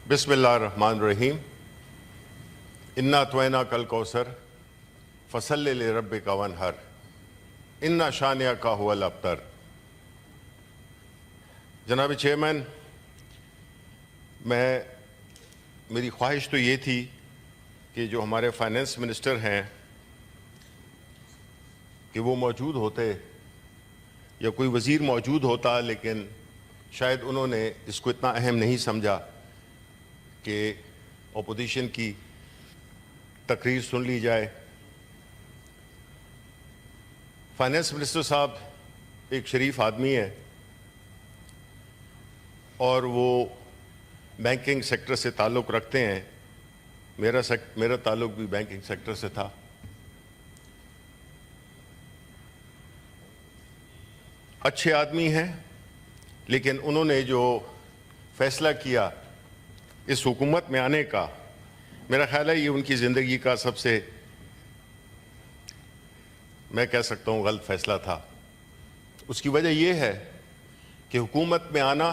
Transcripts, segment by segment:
بسم اللہ الرحمن الرحیم انا توینا کل کوثر فصلی لربک وانحر انا شانئک ھو الابتر۔ جناب چیئرمین، میری خواہش تو یہ تھی کہ جو ہمارے فائنانس منسٹر ہیں کہ وہ موجود ہوتے یا کوئی وزیر موجود ہوتا، لیکن شاید انہوں نے اس کو اتنا اہم نہیں سمجھا کہ اپوزیشن کی تقریر سن لی جائے۔ فائنانس منسٹر صاحب ایک شریف آدمی ہے اور وہ بینکنگ سیکٹر سے تعلق رکھتے ہیں۔ میرا تعلق بھی بینکنگ سیکٹر سے تھا۔ اچھے آدمی ہیں، لیکن انہوں نے جو فیصلہ کیا اس حکومت میں آنے کا، میرا خیال ہے یہ ان کی زندگی کا سب سے، میں کہہ سکتا ہوں، غلط فیصلہ تھا۔ اس کی وجہ یہ ہے کہ حکومت میں آنا،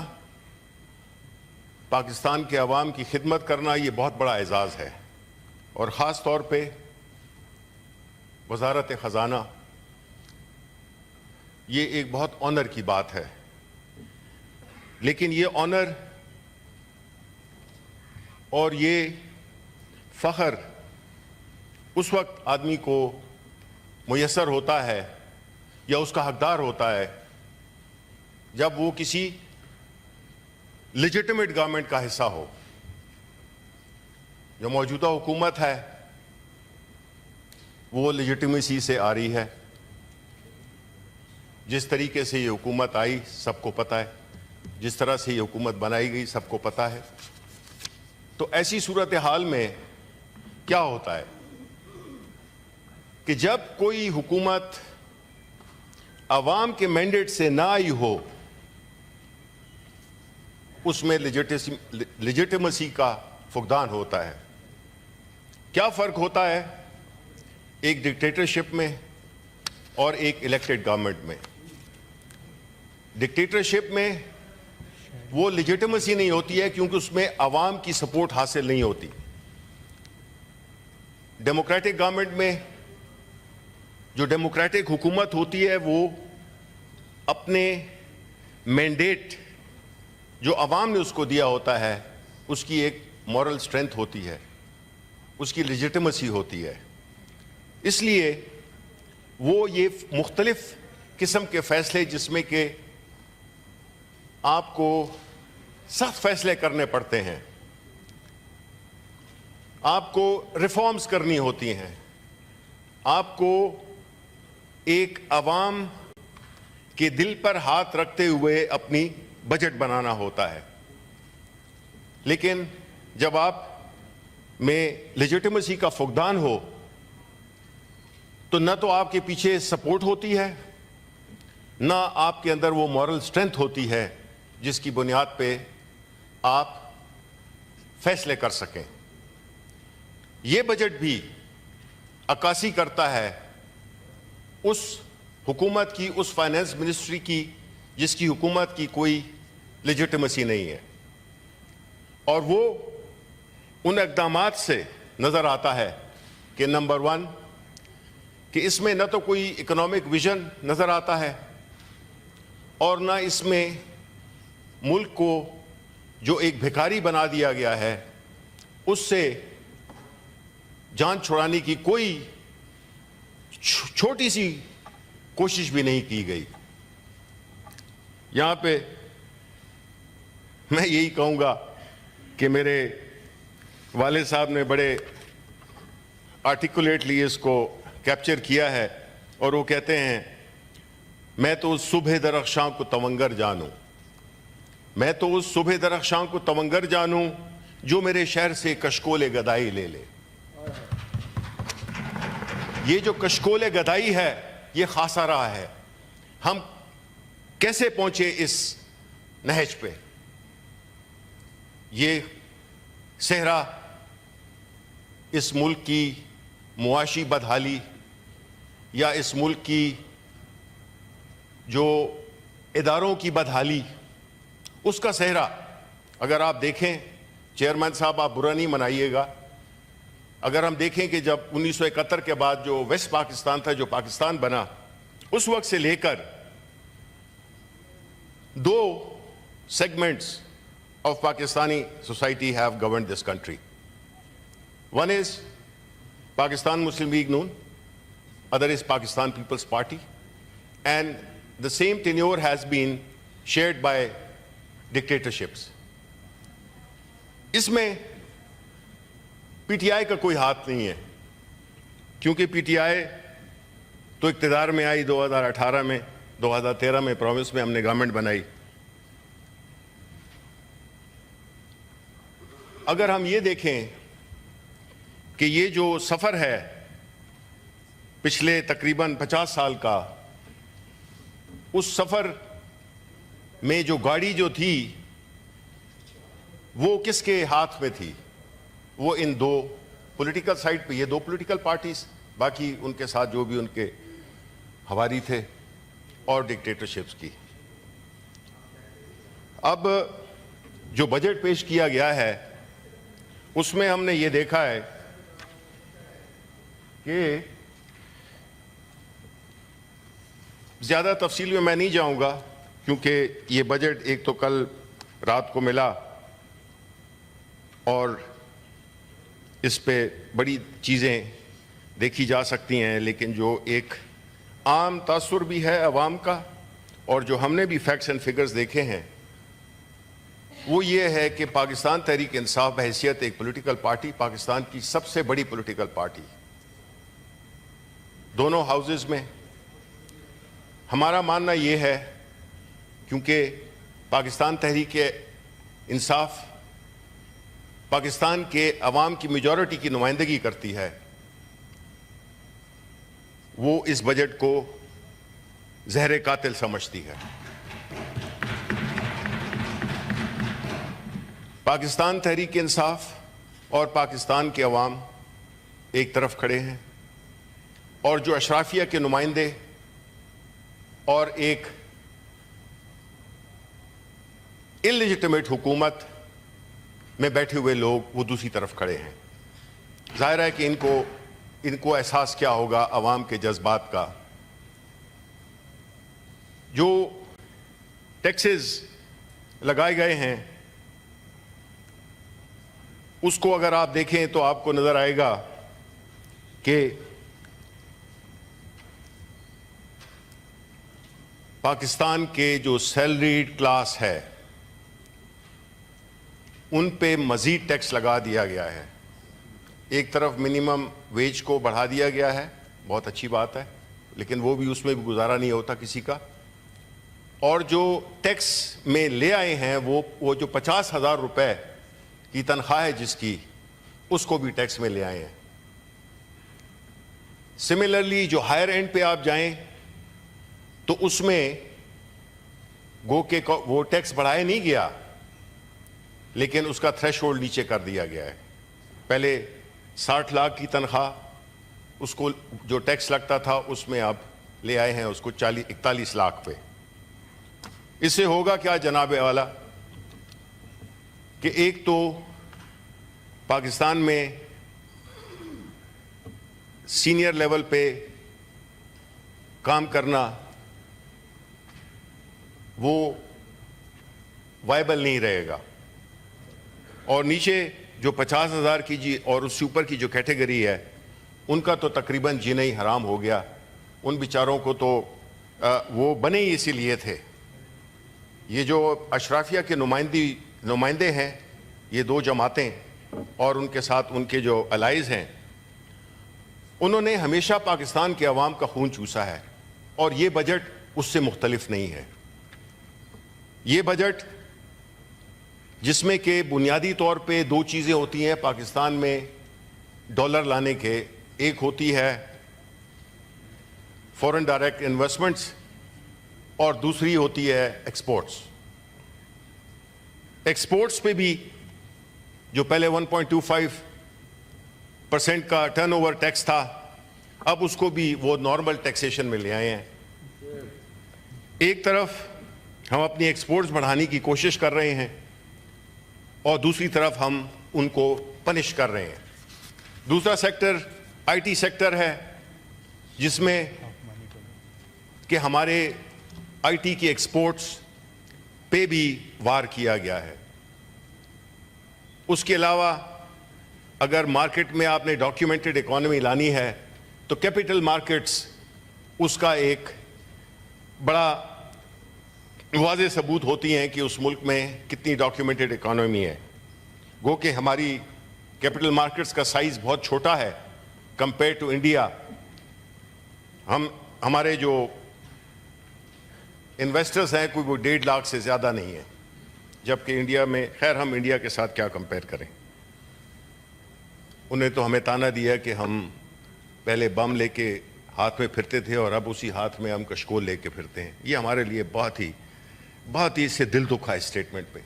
پاکستان کے عوام کی خدمت کرنا، یہ بہت بڑا اعزاز ہے، اور خاص طور پہ وزارت خزانہ، یہ ایک بہت آنر کی بات ہے۔ لیکن یہ آنر اور یہ فخر اس وقت آدمی کو میسر ہوتا ہے یا اس کا حقدار ہوتا ہے جب وہ کسی لیجٹمیٹ گورنمنٹ کا حصہ ہو۔ جو موجودہ حکومت ہے وہ لیجٹمیسی سے آ رہی ہے۔ جس طریقے سے یہ حکومت آئی سب کو پتہ ہے، جس طرح سے یہ حکومت بنائی گئی سب کو پتہ ہے۔ تو ایسی صورتحال میں کیا ہوتا ہے کہ جب کوئی حکومت عوام کے مینڈیٹ سے نہ آئی ہو، اس میں لیجٹمیسی کا فقدان ہوتا ہے۔ کیا فرق ہوتا ہے ایک ڈکٹیٹرشپ میں اور ایک الیکٹڈ گورنمنٹ میں؟ ڈکٹیٹرشپ میں وہ لیجٹمیسی نہیں ہوتی ہے کیونکہ اس میں عوام کی سپورٹ حاصل نہیں ہوتی۔ ڈیموکریٹک گورنمنٹ میں جو ڈیموکریٹک حکومت ہوتی ہے وہ اپنے مینڈیٹ جو عوام نے اس کو دیا ہوتا ہے، اس کی ایک مورل سٹرینتھ ہوتی ہے، اس کی لیجٹمیسی ہوتی ہے۔ اس لیے وہ یہ مختلف قسم کے فیصلے، جس میں کہ آپ کو سخت فیصلے کرنے پڑتے ہیں، آپ کو ریفارمز کرنی ہوتی ہیں، آپ کو ایک عوام کے دل پر ہاتھ رکھتے ہوئے اپنی بجٹ بنانا ہوتا ہے۔ لیکن جب آپ میں لیجٹمیسی کا فقدان ہو تو نہ تو آپ کے پیچھے سپورٹ ہوتی ہے، نہ آپ کے اندر وہ مورل سٹرینتھ ہوتی ہے جس کی بنیاد پہ آپ فیصلے کر سکیں۔ یہ بجٹ بھی عکاسی کرتا ہے اس حکومت کی، اس فائنانس منسٹری کی جس کی حکومت کی کوئی لیجٹمیسی نہیں ہے، اور وہ ان اقدامات سے نظر آتا ہے کہ نمبر 1 کہ اس میں نہ تو کوئی اکنامک ویژن نظر آتا ہے، اور نہ اس میں ملک کو جو ایک بھکاری بنا دیا گیا ہے اس سے جان چھڑانے کی کوئی چھوٹی سی کوشش بھی نہیں کی گئی۔ یہاں پہ میں یہی کہوں گا کہ میرے والد صاحب نے بڑے آرٹیکولیٹلی اس کو کیپچر کیا ہے، اور وہ کہتے ہیں، میں تو اس صبح درخشاں کو تونگر جانوں، میں تو اس صبح درخشاں کو تونگر جانوں جو میرے شہر سے کشکول گدائی لے لے۔ یہ جو کشکول گدائی ہے یہ خاصہ رہا ہے۔ ہم کیسے پہنچے اس نہج پہ؟ یہ صحرا اس ملک کی معاشی بدحالی یا اس ملک کی جو اداروں کی بدحالی، اس کا صحرا اگر آپ دیکھیں چیئرمین صاحب آپ برا نہیں منائیے گا، اگر ہم دیکھیں کہ جب 1971 کے بعد جو ویسٹ پاکستان تھا، جو پاکستان بنا، اس وقت سے لے کر دو segments of Pakistani society have governed this country. One is Pakistan Muslim League Noon, other is Pakistan People's Party, and the same tenure has been shared by dictatorships. اس میں پی ٹی آئی کا کوئی ہاتھ نہیں ہے، کیونکہ P T I تو اقتدار میں آئی 2018 میں، 2013 میں پروونس میں ہم نے گورنمنٹ بنائی. اگر ہم یہ دیکھیں کہ یہ جو سفر ہے پچھلے تقریباً 50 سال کا، اس سفر میں جو گاڑی جو تھی وہ کس کے ہاتھ میں تھی؟ وہ ان دو پولیٹیکل سائٹ پہ، یہ دو پولیٹیکل پارٹیز، باقی ان کے ساتھ جو بھی ان کے ہواری تھے، اور ڈکٹیٹرشپس کی. اب جو بجٹ پیش کیا گیا ہے اس میں ہم نے یہ دیکھا ہے کہ زیادہ تفصیل میں نہیں جاؤں گا، کیونکہ یہ بجٹ ایک تو کل رات کو ملا اور اس پہ بڑی چیزیں دیکھی جا سکتی ہیں، لیکن جو ایک عام تاثر بھی ہے عوام کا، اور جو ہم نے بھی فیکٹس اینڈ فگرز دیکھے ہیں، وہ یہ ہے کہ پاکستان تحریک انصاف بحیثیت ایک پولیٹیکل پارٹی، پاکستان کی سب سے بڑی پولیٹیکل پارٹی، دونوں ہاؤسز میں. ہمارا ماننا یہ ہے کیونکہ پاکستان تحریک انصاف پاکستان کے عوام کی میجورٹی کی نمائندگی کرتی ہے، وہ اس بجٹ کو زہر قاتل سمجھتی ہے. پاکستان تحریک انصاف اور پاکستان کے عوام ایک طرف کھڑے ہیں، اور جو اشرافیہ کے نمائندے اور ایک انلیجٹمیٹ حکومت میں بیٹھے ہوئے لوگ وہ دوسری طرف کھڑے ہیں. ظاہر ہے کہ ان کو احساس کیا ہوگا عوام کے جذبات کا. جو ٹیکسز لگائے گئے ہیں اس کو اگر آپ دیکھیں تو آپ کو نظر آئے گا کہ پاکستان کے جو سیلریڈ کلاس ہے ان پہ مزید ٹیکس لگا دیا گیا ہے. ایک طرف منیمم ویج کو بڑھا دیا گیا ہے، بہت اچھی بات ہے، لیکن وہ بھی اس میں بھی گزارا نہیں ہوتا کسی کا. اور جو ٹیکس میں لے آئے ہیں وہ جو 50,000 روپے کی تنخواہ ہے جس کی، اس کو بھی ٹیکس میں لے آئے ہیں. سملرلی جو ہائر اینڈ پہ آپ جائیں تو اس میں گو کہ وہ ٹیکس بڑھایا نہیں گیا، لیکن اس کا تھریش ہولڈ نیچے کر دیا گیا ہے. پہلے 60 لاکھ کی تنخواہ اس کو جو ٹیکس لگتا تھا اس میں آپ لے آئے ہیں اس کو 41 لاکھ پہ. اس سے ہوگا کیا جناب والا کہ ایک تو پاکستان میں سینئر لیول پہ کام کرنا وہ وائبل نہیں رہے گا، اور نیچے جو 50,000 کی جی اور اس سے اوپر کی جو کیٹیگری ہے ان کا تو تقریباً جینا ہی حرام ہو گیا. ان بیچاروں کو تو وہ بنے ہی اسی لیے تھے. یہ جو اشرافیہ کے نمائندے ہیں، یہ دو جماعتیں اور ان کے ساتھ ان کے جو الائز ہیں، انہوں نے ہمیشہ پاکستان کے عوام کا خون چوسا ہے، اور یہ بجٹ اس سے مختلف نہیں ہے. یہ بجٹ جس میں کہ بنیادی طور پہ دو چیزیں ہوتی ہیں پاکستان میں ڈالر لانے کے، ایک ہوتی ہے فورن ڈائریکٹ انویسٹمنٹس اور دوسری ہوتی ہے ایکسپورٹس. ایکسپورٹس پہ بھی جو پہلے 1.25% کا ٹرن اوور ٹیکس تھا، اب اس کو بھی وہ نارمل ٹیکسیشن میں لے آئے ہیں. ایک طرف ہم اپنی ایکسپورٹس بڑھانے کی کوشش کر رہے ہیں، اور دوسری طرف ہم ان کو پنش کر رہے ہیں۔ دوسرا سیکٹر آئی ٹی سیکٹر ہے، جس میں کہ ہمارے آئی ٹی کی ایکسپورٹس پہ بھی وار کیا گیا ہے۔ اس کے علاوہ اگر مارکیٹ میں آپ نے ڈاکیومنٹڈ اکانومی لانی ہے تو کیپٹل مارکیٹس اس کا ایک بڑا واضح ثبوت ہوتی ہیں کہ اس ملک میں کتنی ڈاکیومنٹڈ اکانومی ہے۔ گو کہ ہماری کیپٹل مارکیٹس کا سائز بہت چھوٹا ہے کمپیئر ٹو انڈیا۔ ہمارے جو انویسٹرز ہیں کوئی وہ 1.5 لاکھ سے زیادہ نہیں ہیں، جبکہ انڈیا میں، خیر ہم انڈیا کے ساتھ کیا کمپیئر کریں۔ انہیں تو ہمیں تانا دیا کہ ہم پہلے بم لے کے ہاتھ میں پھرتے تھے اور اب اسی ہاتھ میں ہم کشکول لے کے پھرتے ہیں۔ یہ ہمارے لیے بہت ہی اس سے دل دکھا اسٹیٹمنٹ پہ۔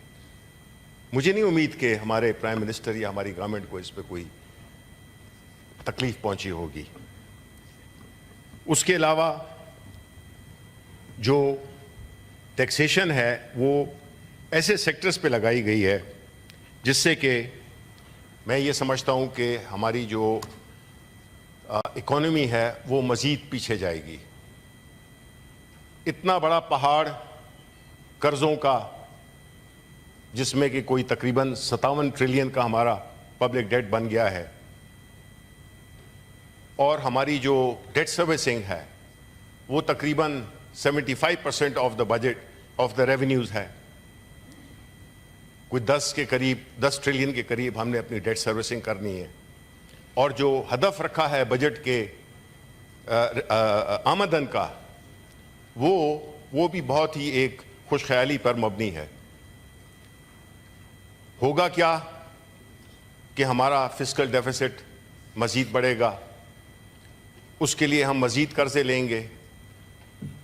مجھے نہیں امید کہ ہمارے پرائم منسٹر یا ہماری گورنمنٹ کو اس پہ کوئی تکلیف پہنچی ہوگی۔ اس کے علاوہ جو ٹیکسیشن ہے وہ ایسے سیکٹرز پہ لگائی گئی ہے جس سے کہ میں یہ سمجھتا ہوں کہ ہماری جو اکانومی ہے وہ مزید پیچھے جائے گی۔ اتنا بڑا پہاڑ قرضوں کا، جس میں کہ کوئی تقریباً 57 ٹریلین کا ہمارا پبلک ڈیٹ بن گیا ہے، اور ہماری جو ڈیٹ سروسنگ ہے وہ تقریباً 75% of the budget of the revenues ہے۔ کوئی 10 ٹریلین کے قریب ہم نے اپنی ڈیٹ سروسنگ کرنی ہے، اور جو ہدف رکھا ہے بجٹ کے آمدن کا وہ بھی بہت ہی ایک خوش خیالی پر مبنی ہے۔ ہوگا کیا کہ ہمارا فسکل ڈیفیسٹ مزید بڑھے گا، اس کے لیے ہم مزید قرضے لیں گے،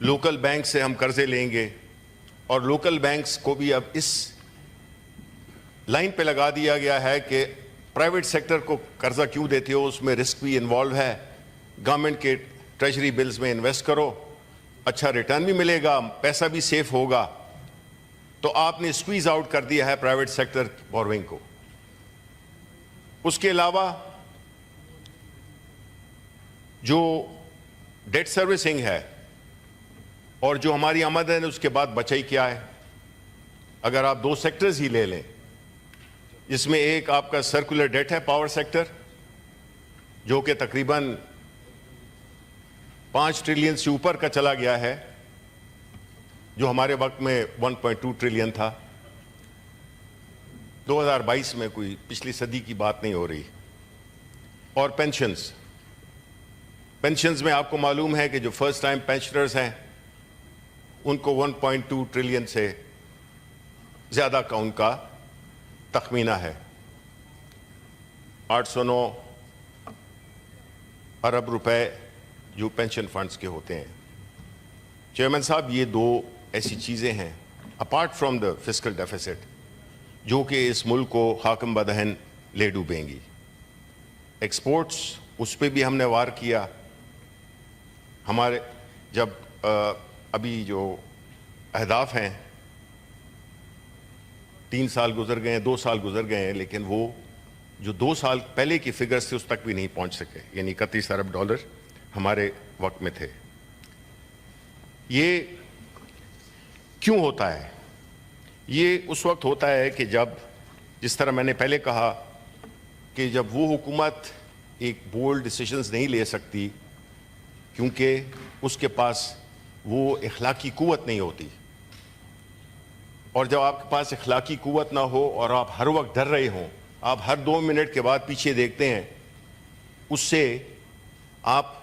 لوکل بینک سے ہم قرضے لیں گے، اور لوکل بینکس کو بھی اب اس لائن پہ لگا دیا گیا ہے کہ پرائیویٹ سیکٹر کو قرضہ کیوں دیتے ہو، اس میں رسک بھی انوالو ہے، گورنمنٹ کے ٹریجری بلز میں انویسٹ کرو، اچھا ریٹرن بھی ملے گا، پیسہ بھی سیف ہوگا۔ تو آپ نے اسکویز آؤٹ کر دیا ہے پرائیویٹ سیکٹر بوروئنگ کو۔ اس کے علاوہ جو ڈیٹ سروسنگ ہے اور جو ہماری آمدن ہے اس کے بعد بچا ہی کیا ہے؟ اگر آپ 2 سیکٹرز ہی لے لیں، جس میں ایک آپ کا سرکولر ڈیٹ ہے پاور سیکٹر، جو کہ تقریباً 5 ٹریلین سے اوپر کا چلا گیا ہے، جو ہمارے وقت میں 1.2 ٹریلین تھا۔ 2022 میں کوئی پچھلی صدی کی بات نہیں ہو رہی۔ اور پینشنز میں آپ کو معلوم ہے کہ جو فرسٹ ٹائم پینشنرز ہیں ان کو 1.2 ٹریلین سے زیادہ کا ان کا تخمینہ ہے۔ 809 ارب روپے جو پینشن فنڈز کے ہوتے ہیں۔ چیئرمین صاحب، یہ 2 ایسی چیزیں ہیں apart from the fiscal deficits جو کہ اس ملک کو حاکم بدہن لے ڈوبیں گی۔ ایکسپورٹس، اس پہ بھی ہم نے وار کیا۔ ہمارے جب ابھی جو اہداف ہیں 3 سال گزر گئے ہیں، 2 سال گزر گئے ہیں، لیکن وہ جو 2 سال پہلے کی فگرز تھے اس تک بھی نہیں پہنچ سکے، یعنی 31 ارب ڈالر ہمارے وقت میں تھے۔ یہ کیوں ہوتا ہے؟ یہ اس وقت ہوتا ہے کہ جب، جس طرح میں نے پہلے کہا کہ جب وہ حکومت ایک بولڈ ڈیسیژنز نہیں لے سکتی کیونکہ اس کے پاس وہ اخلاقی قوت نہیں ہوتی، اور جب آپ کے پاس اخلاقی قوت نہ ہو اور آپ ہر وقت ڈر رہے ہوں، آپ ہر 2 منٹ کے بعد پیچھے دیکھتے ہیں، اس سے آپ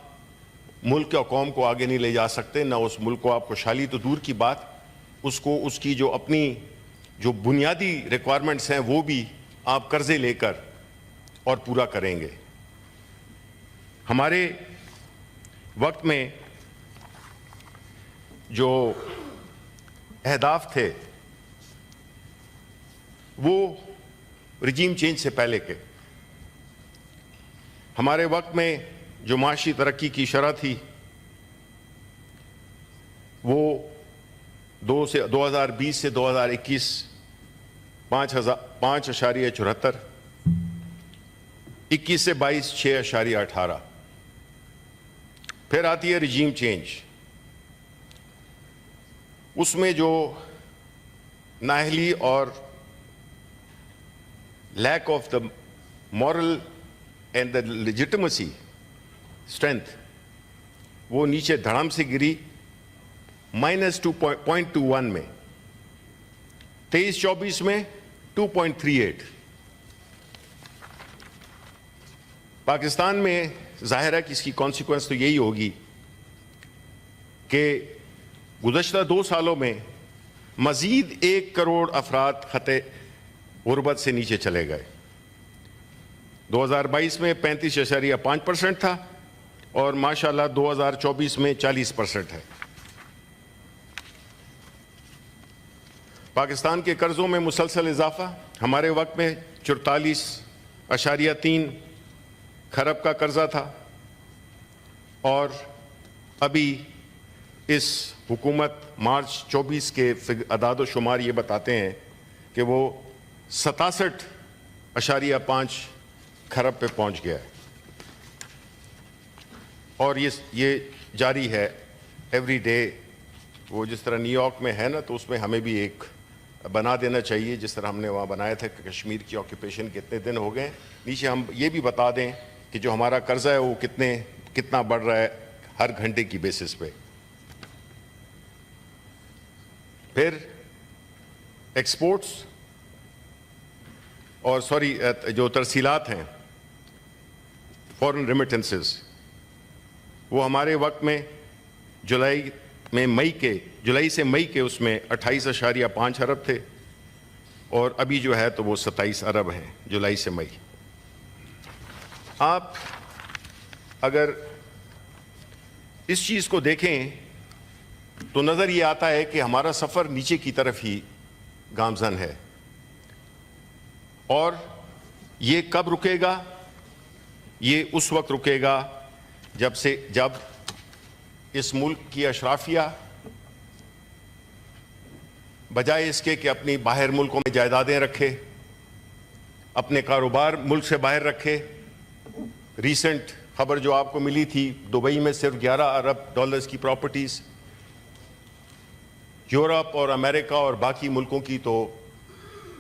ملک اور قوم کو آگے نہیں لے جا سکتے، نہ اس ملک کو آپ خوشحالی تو دور کی بات، اس کو اس کی جو اپنی جو بنیادی ریکوائرمنٹس ہیں وہ بھی آپ قرضے لے کر اور پورا کریں گے۔ ہمارے وقت میں جو اہداف تھے وہ رجیم چینج سے پہلے کے، ہمارے وقت میں جو معاشی ترقی کی شرح تھی وہ 2020 سے 2021 5.74, 21 سے 22 6.18. پھر آتی ہے رجیم چینج. اس میں جو نااہلی اور lack of the moral and the legitimacy strength وہ نیچے دھڑام سے گری -2.21 میں. 23-24 میں 2.38. پاکستان میں ظاہر ہے کہ اس کی کانسیکوینس تو یہی ہوگی کہ گزشتہ 2 سالوں میں مزید 1 کروڑ افراد خطے غربت سے نیچے چلے گئے. 2022 میں 35.5% تھا اور ماشاءاللہ 2024 میں 40% ہے. پاکستان کے قرضوں میں مسلسل اضافہ. ہمارے وقت میں 44.3 کھرب کا قرضہ تھا اور ابھی اس حکومت مارچ 24 کے اعداد و شمار یہ بتاتے ہیں کہ وہ 67.5 کھرب پہ پہنچ گیا ہے. اور یہ جاری ہے ایوری ڈے. وہ جس طرح نیو یارک میں ہے نا تو اس میں ہمیں بھی ایک بنا دینا چاہیے جس طرح ہم نے وہاں بنایا تھا کہ کشمیر کی آکوپیشن کتنے دن ہو گئے. نیچے ہم یہ بھی بتا دیں کہ جو ہمارا قرضہ ہے وہ کتنا بڑھ رہا ہے ہر گھنٹے کی بیسس پہ. پھر ایکسپورٹس اور جو ترسیلات ہیں فورن ریمیٹنسز وہ ہمارے وقت میں جولائی سے مئی کے اس میں 28.5 ارب تھے اور ابھی جو ہے تو وہ 27 ارب ہیں جولائی سے مئی. آپ اگر اس چیز کو دیکھیں تو نظر یہ آتا ہے کہ ہمارا سفر نیچے کی طرف ہی گامزن ہے. اور یہ کب رکے گا؟ یہ اس وقت رکے گا جب اس ملک کی اشرافیہ بجائے اس کے کہ اپنی باہر ملکوں میں جائیدادیں رکھے، اپنے کاروبار ملک سے باہر رکھے. ریسنٹ خبر جو آپ کو ملی تھی دبئی میں صرف 11 ارب ڈالرز کی پراپرٹیز. یورپ اور امریکہ اور باقی ملکوں کی تو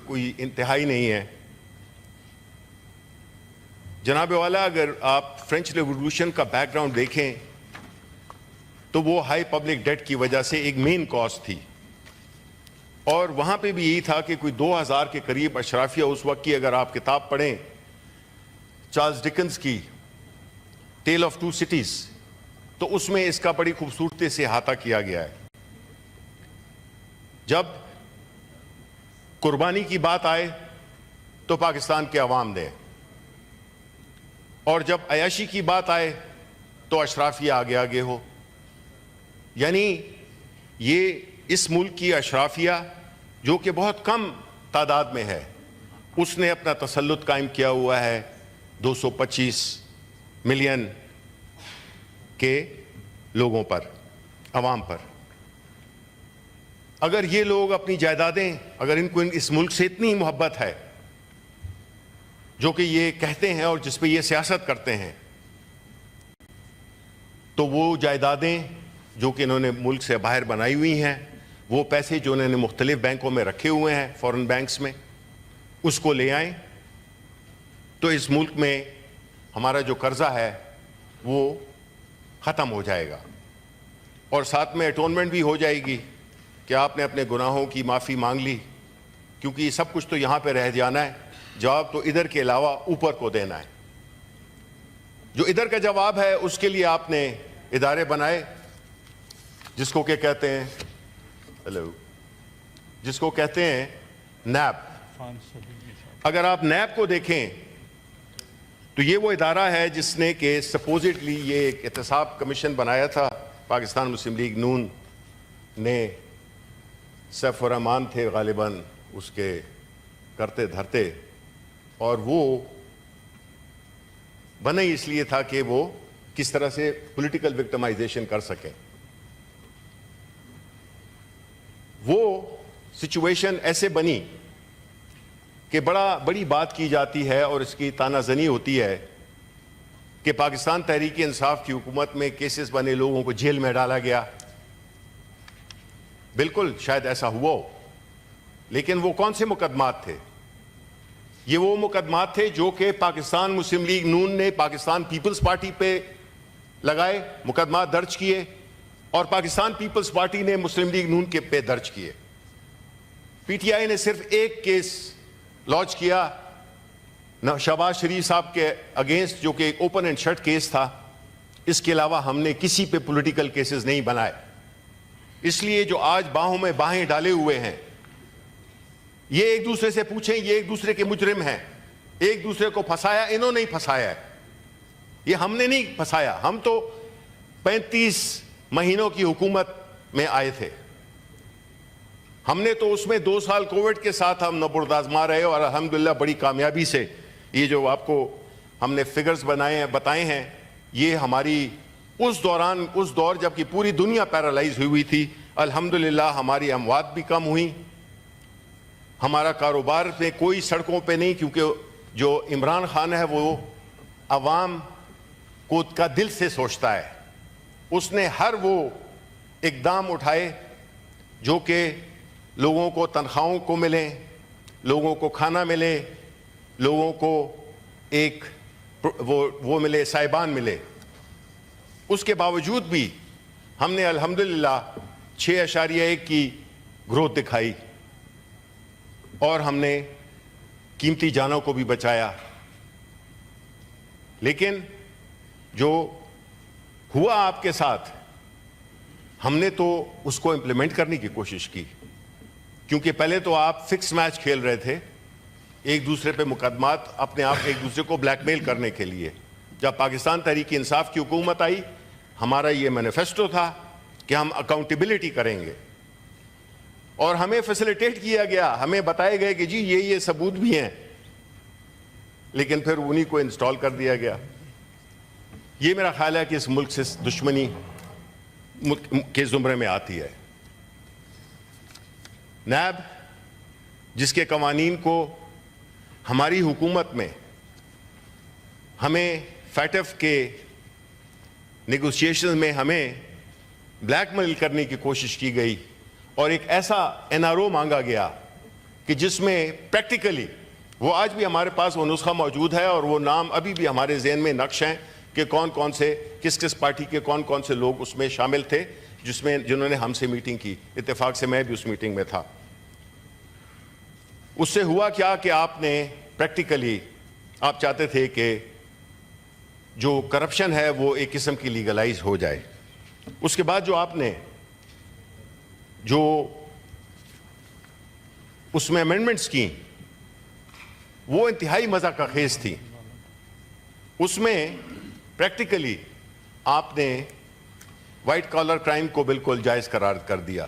کوئی انتہائی نہیں ہے. جناب والا اگر آپ فرینچ ریولوشن کا بیک گراؤنڈ دیکھیں تو وہ ہائی پبلک ڈیٹ کی وجہ سے ایک مین کاز تھی اور وہاں پہ بھی یہی تھا کہ کوئی 2000 کے قریب اشرافیہ اس وقت کی اگر آپ کتاب پڑھیں چارلز ڈکنز کی ٹیل آف 2 سٹیز تو اس میں اس کا بڑی خوبصورتی سے احاطہ کیا گیا ہے. جب قربانی کی بات آئے تو پاکستان کے عوام دیں اور جب عیاشی کی بات آئے تو اشرافیہ آگے آگے ہو. یعنی یہ اس ملک کی اشرافیہ جو کہ بہت کم تعداد میں ہے اس نے اپنا تسلط قائم کیا ہوا ہے 225 ملین کے لوگوں پر، عوام پر. اگر یہ لوگ اپنی جائیدادیں اگر ان کو اس ملک سے اتنی محبت ہے جو کہ یہ کہتے ہیں اور جس پہ یہ سیاست کرتے ہیں تو وہ جائیدادیں جو کہ انہوں نے ملک سے باہر بنائی ہوئی ہیں، وہ پیسے جو انہوں نے مختلف بینکوں میں رکھے ہوئے ہیں فورن بینکس میں، اس کو لے آئیں تو اس ملک میں ہمارا جو قرضہ ہے وہ ختم ہو جائے گا اور ساتھ میں اٹونمنٹ بھی ہو جائے گی کہ آپ نے اپنے گناہوں کی معافی مانگ لی، کیونکہ یہ سب کچھ تو یہاں پہ رہ جانا ہے. جواب تو ادھر کے علاوہ اوپر کو دینا ہے. جو ادھر کا جواب ہے اس کے لیے آپ نے ادارے بنائے جس کو کہتے ہیں نیب. اگر آپ نیب کو دیکھیں تو یہ وہ ادارہ ہے جس نے کہ سپوزٹلی یہ ایک احتساب کمیشن بنایا تھا پاکستان مسلم لیگ نون نے، سیف الرحمان تھے غالباً اس کے کرتے دھرتے، اور وہ بنا ہی اس لیے تھا کہ وہ کس طرح سے پولیٹیکل وکٹمائزیشن کر سکیں. وہ سچویشن ایسے بنی کہ بڑی بات کی جاتی ہے اور اس کی تانہ زنی ہوتی ہے کہ پاکستان تحریک انصاف کی حکومت میں کیسز بنے لوگوں کو جیل میں ڈالا گیا. بالکل شاید ایسا ہوا ہو، لیکن وہ کون سے مقدمات تھے؟ یہ وہ مقدمات تھے جو کہ پاکستان مسلم لیگ نون نے پاکستان پیپلز پارٹی پہ لگائے، مقدمات درج کیے، اور پاکستان پیپلز پارٹی نے مسلم لیگ نون کے پہ درج کیے. پی ٹی آئی نے صرف ایک کیس لانچ کیا شہباز شریف صاحب کے اگینسٹ، جو کہ ایک اوپن اینڈ شٹ کیس تھا. اس کے علاوہ ہم نے کسی پہ پولیٹیکل کیسز نہیں بنائے. اس لیے جو آج باہوں میں باہیں ڈالے ہوئے ہیں، یہ ایک دوسرے سے پوچھیں، یہ ایک دوسرے کے مجرم ہیں. ایک دوسرے کو پھنسایا انہوں نے ہی پھنسایا ہے، یہ ہم نے نہیں پھنسایا. ہم تو 35 مہینوں کی حکومت میں آئے تھے. ہم نے تو اس میں 2 سال کووڈ کے ساتھ ہم نبرد آزما رہے، اور الحمدللہ بڑی کامیابی سے یہ جو آپ کو ہم نے فگرز بتائے ہیں، یہ ہماری اس دور جب کہ پوری دنیا پیرالائز ہوئی تھی، الحمدللہ ہماری اموات بھی کم ہوئیں. ہمارا کاروبار میں کوئی سڑکوں پہ نہیں، کیونکہ جو عمران خان ہے وہ عوام کو کا دل سے سوچتا ہے. اس نے ہر وہ اقدام اٹھائے جو کہ لوگوں کو تنخواہوں کو ملیں، لوگوں کو کھانا ملے، لوگوں کو ایک وہ ملے، سائبان ملے. اس کے باوجود بھی ہم نے الحمدللہ 6.1 کی گروتھ دکھائی، اور ہم نے قیمتی جانوں کو بھی بچایا. لیکن جو ہوا آپ کے ساتھ، ہم نے تو اس کو امپلیمنٹ کرنے کی کوشش کی، کیونکہ پہلے تو آپ فکس میچ کھیل رہے تھے، ایک دوسرے پہ مقدمات، اپنے آپ ایک دوسرے کو بلیک میل کرنے کے لیے. جب پاکستان تحریک انصاف کی حکومت آئی، ہمارا یہ مینیفیسٹو تھا کہ ہم اکاؤنٹیبلٹی کریں گے، اور ہمیں فیسیلیٹیٹ کیا گیا، ہمیں بتائے گئے کہ جی یہ ثبوت بھی ہیں، لیکن پھر انہی کو انسٹال کر دیا گیا. یہ میرا خیال ہے کہ اس ملک سے دشمنی کے زمرے میں آتی ہے. نیب جس کے قوانین کو ہماری حکومت میں ہمیں فیٹف کے نیگوسیشن میں ہمیں بلیک میل کرنے کی کوشش کی گئی، اور ایک ایسا این آر او مانگا گیا کہ جس میں پریکٹیکلی وہ آج بھی ہمارے پاس وہ نسخہ موجود ہے، اور وہ نام ابھی بھی ہمارے ذہن میں نقش ہیں کہ کون سے کس پارٹی کے کون سے لوگ اس میں شامل تھے جنہوں نے ہم سے میٹنگ کی. اتفاق سے میں بھی اس میٹنگ میں تھا. اس سے ہوا کیا کہ آپ نے پریکٹیکلی آپ چاہتے تھے کہ جو کرپشن ہے وہ ایک قسم کی لیگلائز ہو جائے. اس کے بعد جو آپ نے جو اس میں امینڈمنٹس کی وہ انتہائی مذاق خیز تھی. اس میں پریکٹیکلی آپ نے وائٹ کالر کرائم کو بالکل جائز قرار کر دیا.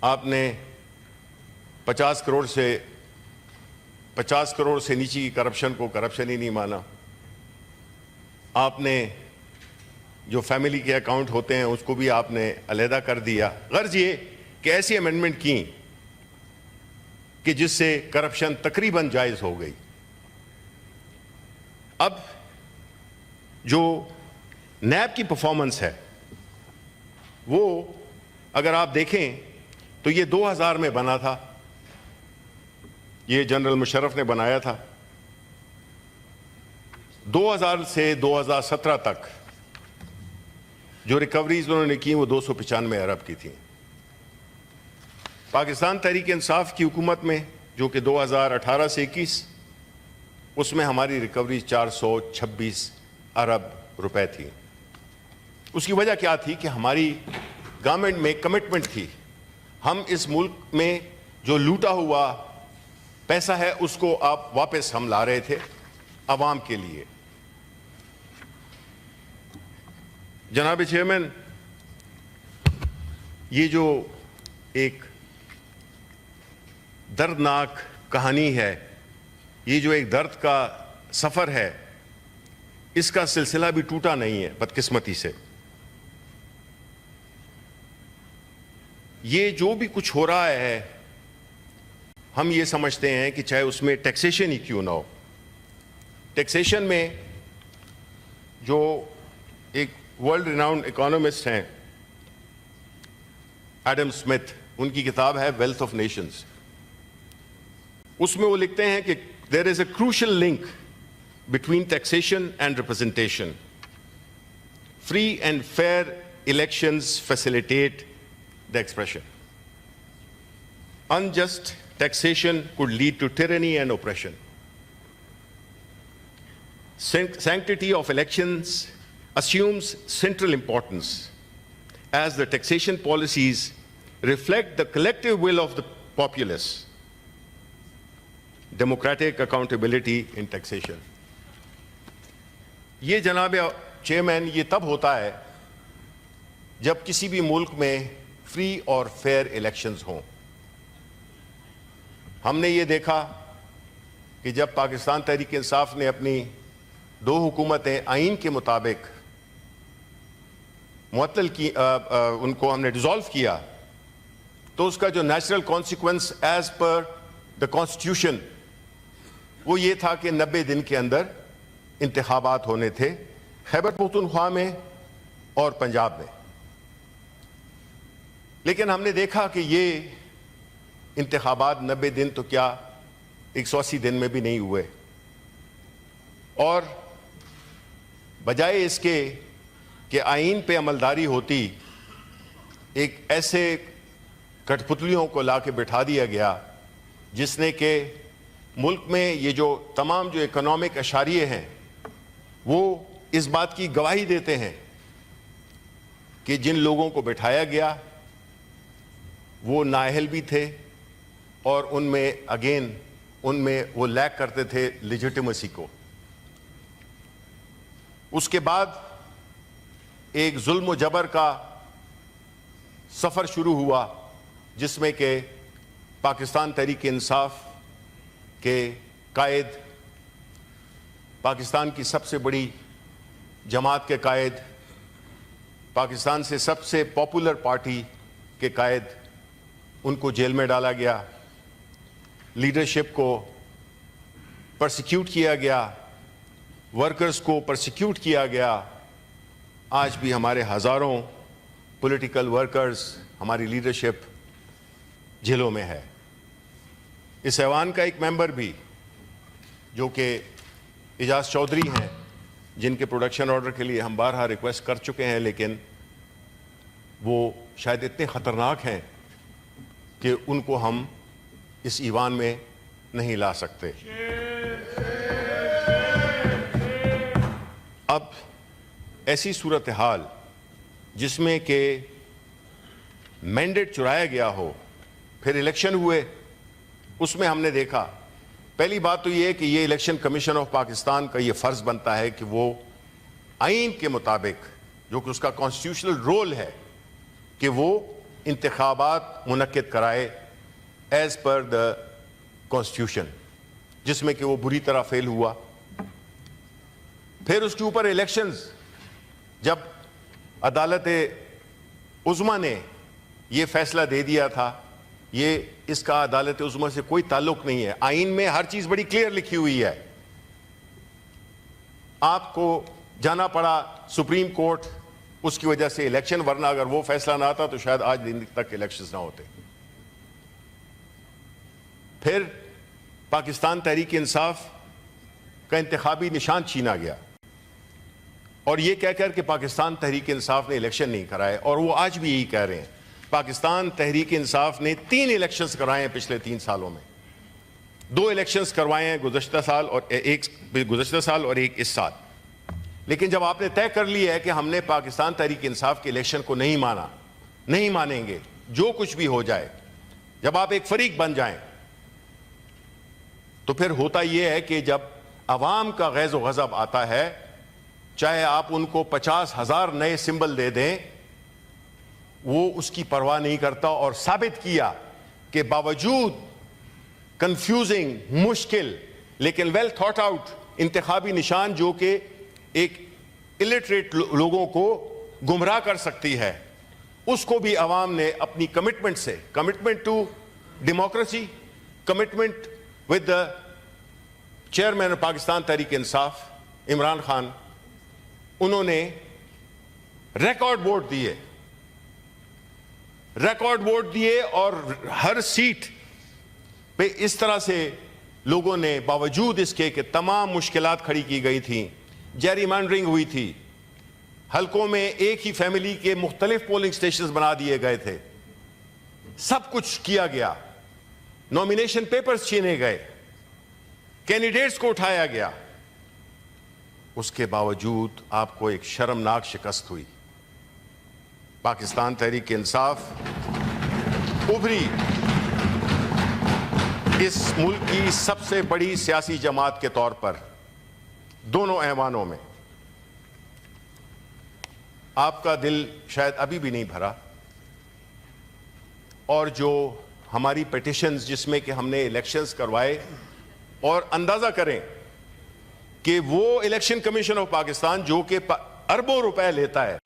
آپ نے 50 کروڑ سے نیچے کی کرپشن کو کرپشن ہی نہیں مانا. آپ نے جو فیملی کے اکاؤنٹ ہوتے ہیں اس کو بھی آپ نے علیحدہ کر دیا. غرض یہ کہ ایسی امینڈمنٹ کی کہ جس سے کرپشن تقریباً جائز ہو گئی. اب جو نیب کی پرفارمنس ہے وہ اگر آپ دیکھیں تو یہ 2000 میں بنا تھا، یہ جنرل مشرف نے بنایا تھا. 2000 سے 2017 تک جو ریکوریز انہوں نے کی وہ 295 ارب کی تھیں. پاکستان تحریک انصاف کی حکومت میں جو کہ 2018 سے 21 اس میں ہماری ریکوریز 426 ارب روپے تھی. اس کی وجہ کیا تھی کہ ہماری گورنمنٹ میں کمٹمنٹ تھی، ہم اس ملک میں جو لوٹا ہوا پیسہ ہے اس کو آپ واپس ہم لا رہے تھے عوام کے لیے. جناب چیئرمین، یہ جو ایک دردناک کہانی ہے، یہ جو ایک درد کا سفر ہے، اس کا سلسلہ بھی ٹوٹا نہیں ہے بدقسمتی سے. یہ جو بھی کچھ ہو رہا ہے ہم یہ سمجھتے ہیں کہ چاہے اس میں ٹیکسیشن ہی کیوں نہ ہو. ٹیکسیشن میں جو ایک ورلڈ ریناؤنڈ اکانومسٹ ہیں ایڈم اسمتھ، ان کی کتاب ہے ویلتھ آف نیشنز. اس میں وہ لکھتے ہیں کہ there is a crucial link between taxation and representation. Free and fair elections facilitate the expression. Unjust taxation could lead to tyranny and oppression. Sanctity of elections assumes central importance as the taxation policies reflect the collective will of the populace. Democratic accountability in taxation. یہ جناب chairman یہ تب ہوتا ہے جب کسی بھی ملک میں فری اور فیئر الیکشنز ہوں. ہم نے یہ دیکھا کہ جب پاکستان تحریک انصاف نے اپنی 2 حکومتیں آئین کے مطابق معطل کی، ان کو ہم نے ڈیزالو کیا، تو اس کا جو natural consequence as per the constitution وہ یہ تھا کہ 90 دن کے اندر انتخابات ہونے تھے خیبر پختونخوا میں اور پنجاب میں. لیکن ہم نے دیکھا کہ یہ انتخابات 90 دن تو کیا 180 دن میں بھی نہیں ہوئے، اور بجائے اس کے کہ آئین پہ عملداری ہوتی، ایک ایسے کٹ پتلیوں کو لا کے بٹھا دیا گیا جس نے کہ ملک میں یہ جو تمام جو اکنامک اشاریے ہیں وہ اس بات کی گواہی دیتے ہیں کہ جن لوگوں کو بٹھایا گیا وہ نااہل بھی تھے، اور ان میں وہ لیک کرتے تھے لیجیٹیمیسی کو. اس کے بعد ایک ظلم و جبر کا سفر شروع ہوا جس میں کہ پاکستان تحریک انصاف کے قائد، پاکستان کی سب سے بڑی جماعت کے قائد، پاکستان سے سب سے پاپولر پارٹی کے قائد، ان کو جیل میں ڈالا گیا، لیڈرشپ کو پرسیکیوٹ کیا گیا، ورکرز کو پرسیکیوٹ کیا گیا. آج بھی ہمارے ہزاروں پولیٹیکل ورکرز، ہماری لیڈرشپ جیلوں میں ہے. اس ایوان کا ایک ممبر بھی جو کہ اعجاز چودھری ہیں، جن کے پروڈکشن آرڈر کے لیے ہم بارہا ریکویسٹ کر چکے ہیں، لیکن وہ شاید اتنے خطرناک ہیں کہ ان کو ہم اس ایوان میں نہیں لا سکتے. اب ایسی صورتحال جس میں کہ مینڈیٹ چرایا گیا ہو، پھر الیکشن ہوئے، اس میں ہم نے دیکھا پہلی بات تو یہ ہے کہ یہ الیکشن کمیشن آف پاکستان کا یہ فرض بنتا ہے کہ وہ آئین کے مطابق، جو کہ اس کا کانسٹیٹیوشنل رول ہے، کہ وہ انتخابات منعقد کرائے ایز پر دا کانسٹیٹیوشن، جس میں کہ وہ بری طرح فیل ہوا. پھر اس کے اوپر الیکشنز، جب عدالت عظمیٰ نے یہ فیصلہ دے دیا تھا، یہ اس کا عدالت عظمیٰ سے کوئی تعلق نہیں ہے. آئین میں ہر چیز بڑی کلیئر لکھی ہوئی ہے. آپ کو جانا پڑا سپریم کورٹ اس کی وجہ سے الیکشن، ورنہ اگر وہ فیصلہ نہ آتا تو شاید آج دن تک الیکشنز نہ ہوتے. پھر پاکستان تحریک انصاف کا انتخابی نشان چھینا گیا، اور یہ کہہ کر کہ پاکستان تحریک انصاف نے الیکشن نہیں کرائے، اور وہ آج بھی یہی کہہ رہے ہیں. پاکستان تحریک انصاف نے 3 الیکشنز کروائے ہیں پچھلے 3 سالوں میں. 2 الیکشنز کروائے ہیں گزشتہ سال اور ایک اس سال. لیکن جب آپ نے طے کر لیا ہے کہ ہم نے پاکستان تحریک انصاف کے الیکشن کو نہیں مانا، نہیں مانیں گے جو کچھ بھی ہو جائے، جب آپ ایک فریق بن جائیں، تو پھر ہوتا یہ ہے کہ جب عوام کا غیظ و غضب آتا ہے، چاہے آپ ان کو 50,000 نئے سمبل دے دیں، وہ اس کی پرواہ نہیں کرتا. اور ثابت کیا کہ باوجود کنفیوزنگ، مشکل لیکن ویل تھاٹ آؤٹ انتخابی نشان جو کہ ایک الٹریٹ لوگوں کو گمراہ کر سکتی ہے، اس کو بھی عوام نے اپنی کمٹمنٹ سے، commitment to democracy, commitment with the chairman of Pakistan Tehreek Insaf, Imran Khan, انہوں نے ریکارڈ ووٹ دیے اور ہر سیٹ پہ اس طرح سے لوگوں نے باوجود اس کے کہ تمام مشکلات کھڑی کی گئی تھیں، جیری مانڈرنگ ہوئی تھی، حلقوں میں ایک ہی فیملی کے مختلف پولنگ سٹیشنز بنا دیے گئے تھے، سب کچھ کیا گیا، نومینیشن پیپرز چھینے گئے، کینڈیڈیٹس کو اٹھایا گیا، اس کے باوجود آپ کو ایک شرمناک شکست ہوئی۔ پاکستان تحریک انصاف ابھری اس ملک کی سب سے بڑی سیاسی جماعت کے طور پر دونوں ایوانوں میں۔ آپ کا دل شاید ابھی بھی نہیں بھرا، اور جو ہماری پیٹیشنز جس میں کہ ہم نے الیکشنز کروائے، اور اندازہ کریں کہ وہ الیکشن کمیشن آف پاکستان جو کہ اربوں روپے لیتا ہے،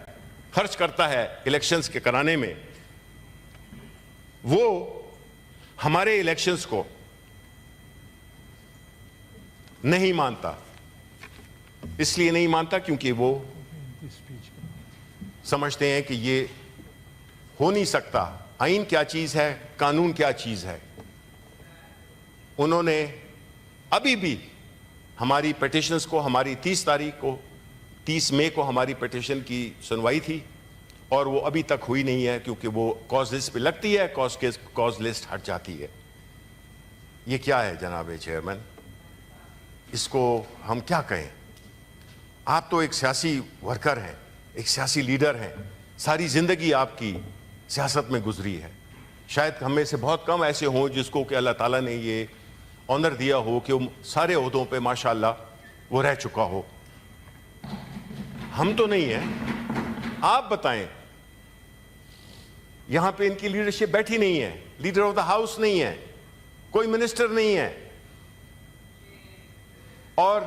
خرچ کرتا ہے الیکشنز کے کرانے میں، وہ ہمارے الیکشنز کو نہیں مانتا۔ اس لیے نہیں مانتا کیونکہ وہ سمجھتے ہیں کہ یہ ہو نہیں سکتا۔ آئین کیا چیز ہے، قانون کیا چیز ہے۔ انہوں نے ابھی بھی ہماری پیٹیشنز کو، ہماری 30 مئی کو ہماری پیٹیشن کی سنوائی تھی، اور وہ ابھی تک ہوئی نہیں ہے کیونکہ وہ کاز لسٹ پہ لگتی ہے، کاز لسٹ ہٹ جاتی ہے۔ یہ کیا ہے جناب چیئرمین؟ اس کو ہم کیا کہیں؟ آپ تو ایک سیاسی ورکر ہیں، ایک سیاسی لیڈر ہیں، ساری زندگی آپ کی سیاست میں گزری ہے۔ شاید ہم میں سے بہت کم ایسے ہوں جس کو کہ اللہ تعالیٰ نے یہ آنر دیا ہو کہ وہ سارے عہدوں پہ ماشاءاللہ وہ رہ چکا ہو۔ ہم تو نہیں ہیں۔ آپ بتائیں، یہاں پہ ان کی لیڈرشپ بیٹھی نہیں ہے، لیڈر آف دا ہاؤس نہیں ہے، کوئی منسٹر نہیں ہے، اور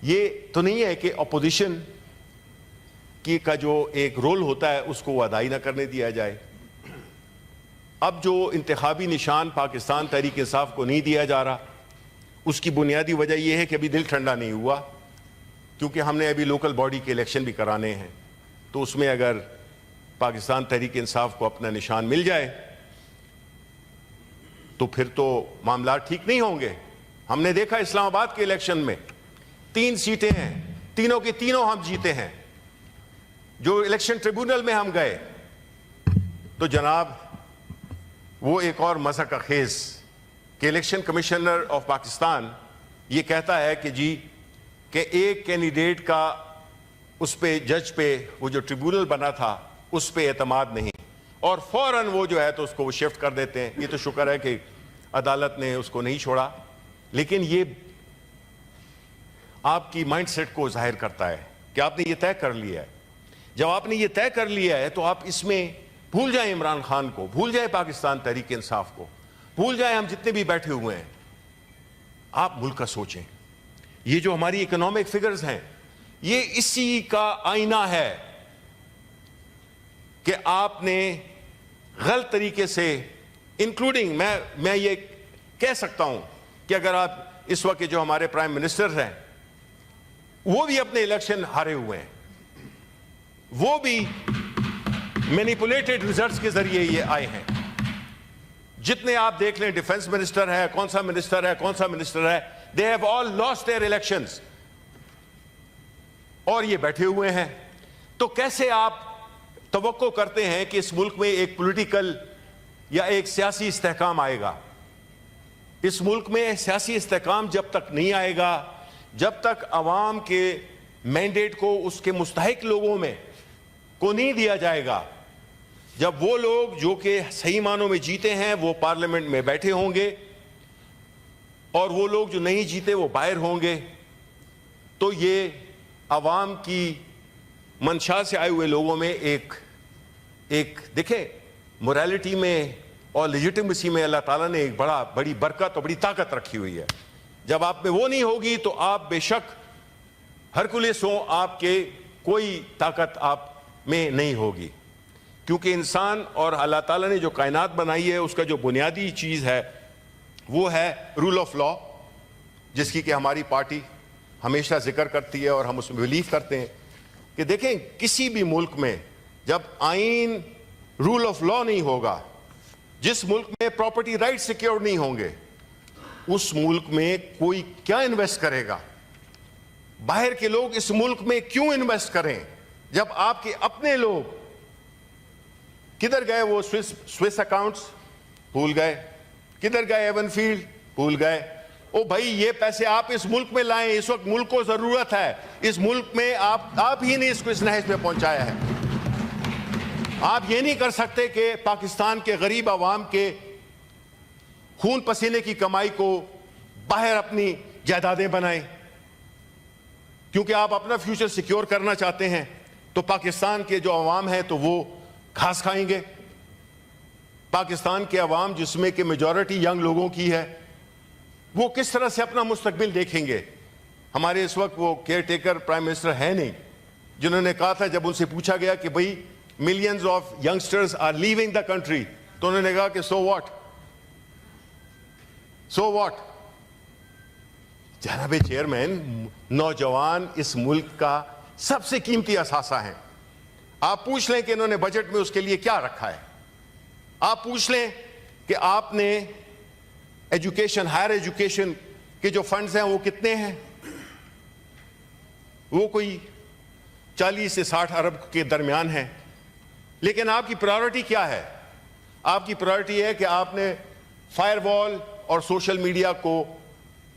یہ تو نہیں ہے کہ اپوزیشن کی کا جو ایک رول ہوتا ہے اس کو وہ ادائی نہ کرنے دیا جائے۔ اب جو انتخابی نشان پاکستان تحریک انصاف کو نہیں دیا جا رہا، اس کی بنیادی وجہ یہ ہے کہ ابھی دل ٹھنڈا نہیں ہوا، کیونکہ ہم نے ابھی لوکل باڈی کے الیکشن بھی کرانے ہیں، تو اس میں اگر پاکستان تحریک انصاف کو اپنا نشان مل جائے تو پھر تو معاملات ٹھیک نہیں ہوں گے۔ ہم نے دیکھا اسلام آباد کے الیکشن میں 3 سیٹیں ہیں، تینوں کی تینوں ہم جیتے ہیں۔ جو الیکشن ٹریبونل میں ہم گئے تو جناب وہ ایک اور مذہق خیز کہ الیکشن کمشنر آف پاکستان یہ کہتا ہے کہ جی کہ ایک کینڈیڈیٹ کا اس پہ جج پہ وہ جو ٹریبونل بنا تھا اس پہ اعتماد نہیں، اور فوراً وہ جو ہے تو اس کو وہ شفٹ کر دیتے ہیں۔ یہ تو شکر ہے کہ عدالت نے اس کو نہیں چھوڑا، لیکن یہ آپ کی مائنڈ سیٹ کو ظاہر کرتا ہے کہ آپ نے یہ طے کر لیا ہے۔ جب آپ نے یہ طے کر لیا ہے تو آپ اس میں بھول جائیں عمران خان کو، بھول جائیں پاکستان تحریک انصاف کو، بھول جائیں ہم جتنے بھی بیٹھے ہوئے ہیں۔ آپ ملک کا سوچیں۔ یہ جو ہماری اکنامک فگرز ہیں یہ اسی کا آئینہ ہے کہ آپ نے غلط طریقے سے انکلوڈنگ میں یہ کہہ سکتا ہوں کہ اگر آپ اس وقت جو ہمارے پرائم منسٹر ہیں وہ بھی اپنے الیکشن ہارے ہوئے ہیں، وہ بھی مینیپولیٹڈ ریزلٹس کے ذریعے یہ آئے ہیں۔ جتنے آپ دیکھ لیں، ڈیفنس منسٹر ہے، کون سا منسٹر ہے، they have all lost their elections، اور یہ بیٹھے ہوئے ہیں۔ تو کیسے آپ توقع کرتے ہیں کہ اس ملک میں ایک پولیٹیکل یا ایک سیاسی استحکام آئے گا؟ اس ملک میں سیاسی استحکام جب تک نہیں آئے گا، جب تک عوام کے مینڈیٹ کو اس کے مستحق لوگوں میں کو نہیں دیا جائے گا، جب وہ لوگ جو کہ صحیح معنوں میں جیتے ہیں وہ پارلیمنٹ میں بیٹھے ہوں گے اور وہ لوگ جو نہیں جیتے وہ باہر ہوں گے، تو یہ عوام کی منشا سے آئے ہوئے لوگوں میں ایک دیکھیں موریلٹی میں اور لیجیٹیمیسی میں اللہ تعالیٰ نے ایک بڑی برکت اور بڑی طاقت رکھی ہوئی ہے۔ جب آپ میں وہ نہیں ہوگی تو آپ بے شک ہرکولس ہوں، آپ کے کوئی طاقت آپ میں نہیں ہوگی، کیونکہ انسان اور اللہ تعالیٰ نے جو کائنات بنائی ہے اس کا جو بنیادی چیز ہے وہ ہے رول آف لا، جس کی کہ ہماری پارٹی ہمیشہ ذکر کرتی ہے اور ہم اس میں بلیو کرتے ہیں کہ دیکھیں کسی بھی ملک میں جب آئین رول آف لا نہیں ہوگا، جس ملک میں پراپرٹی رائٹ سیکیور نہیں ہوں گے، اس ملک میں کوئی کیا انویسٹ کرے گا؟ باہر کے لوگ اس ملک میں کیوں انویسٹ کریں جب آپ کے اپنے لوگ کدھر گئے؟ وہ سوئس اکاؤنٹس بھول گئے، کدھر گئے ایون فیلڈ بھول گئے۔ او بھائی یہ پیسے آپ اس ملک میں لائیں، اس وقت ملک کو ضرورت ہے، اس ملک میں آپ ہی نے اس کو اس نہج پہ پہنچایا ہے۔ آپ یہ نہیں کر سکتے کہ پاکستان کے غریب عوام کے خون پسینے کی کمائی کو باہر اپنی جائیدادیں بنائیں کیونکہ آپ اپنا فیوچر سیکیور کرنا چاہتے ہیں، تو پاکستان کے جو عوام ہیں تو وہ گھاس کھائیں گے۔ پاکستان کے عوام جس میں کہ میجورٹی ینگ لوگوں کی ہے، وہ کس طرح سے اپنا مستقبل دیکھیں گے؟ ہمارے اس وقت وہ کیئر ٹیکر پرائم منسٹر ہے نہیں، جنہوں نے کہا تھا جب ان سے پوچھا گیا کہ بھئی millions of youngsters are leaving the country, تو انہوں نے کہا کہ سو واٹ، سو واٹ۔ جناب چیئرمین، نوجوان اس ملک کا سب سے قیمتی اثاثہ ہیں۔ آپ پوچھ لیں کہ انہوں نے بجٹ میں اس کے لیے کیا رکھا ہے، آپ پوچھ لیں کہ آپ نے ایجوکیشن، ہائر ایجوکیشن کے جو فنڈز ہیں وہ کتنے ہیں؟ وہ کوئی 40 سے 60 ارب کے درمیان ہیں، لیکن آپ کی پرائیورٹی کیا ہے؟ آپ کی پرائیورٹی ہے کہ آپ نے فائر وال اور سوشل میڈیا کو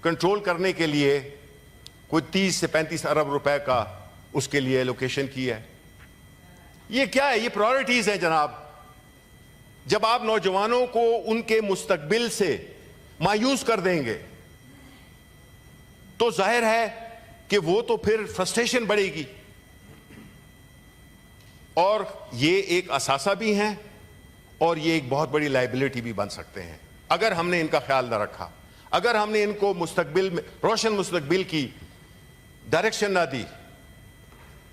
کنٹرول کرنے کے لیے کوئی 30 سے 35 ارب روپے کا اس کے لیے ایلوکیشن کی ہے۔ یہ کیا ہے؟ یہ پرائیورٹیز ہیں جناب۔ جب آپ نوجوانوں کو ان کے مستقبل سے مایوس کر دیں گے تو ظاہر ہے کہ وہ تو پھر فرسٹریشن بڑھے گی، اور یہ ایک اثاثہ بھی ہیں اور یہ ایک بہت بڑی لائبلٹی بھی بن سکتے ہیں اگر ہم نے ان کا خیال نہ رکھا، اگر ہم نے ان کو مستقبل میں روشن مستقبل کی ڈائریکشن نہ دی۔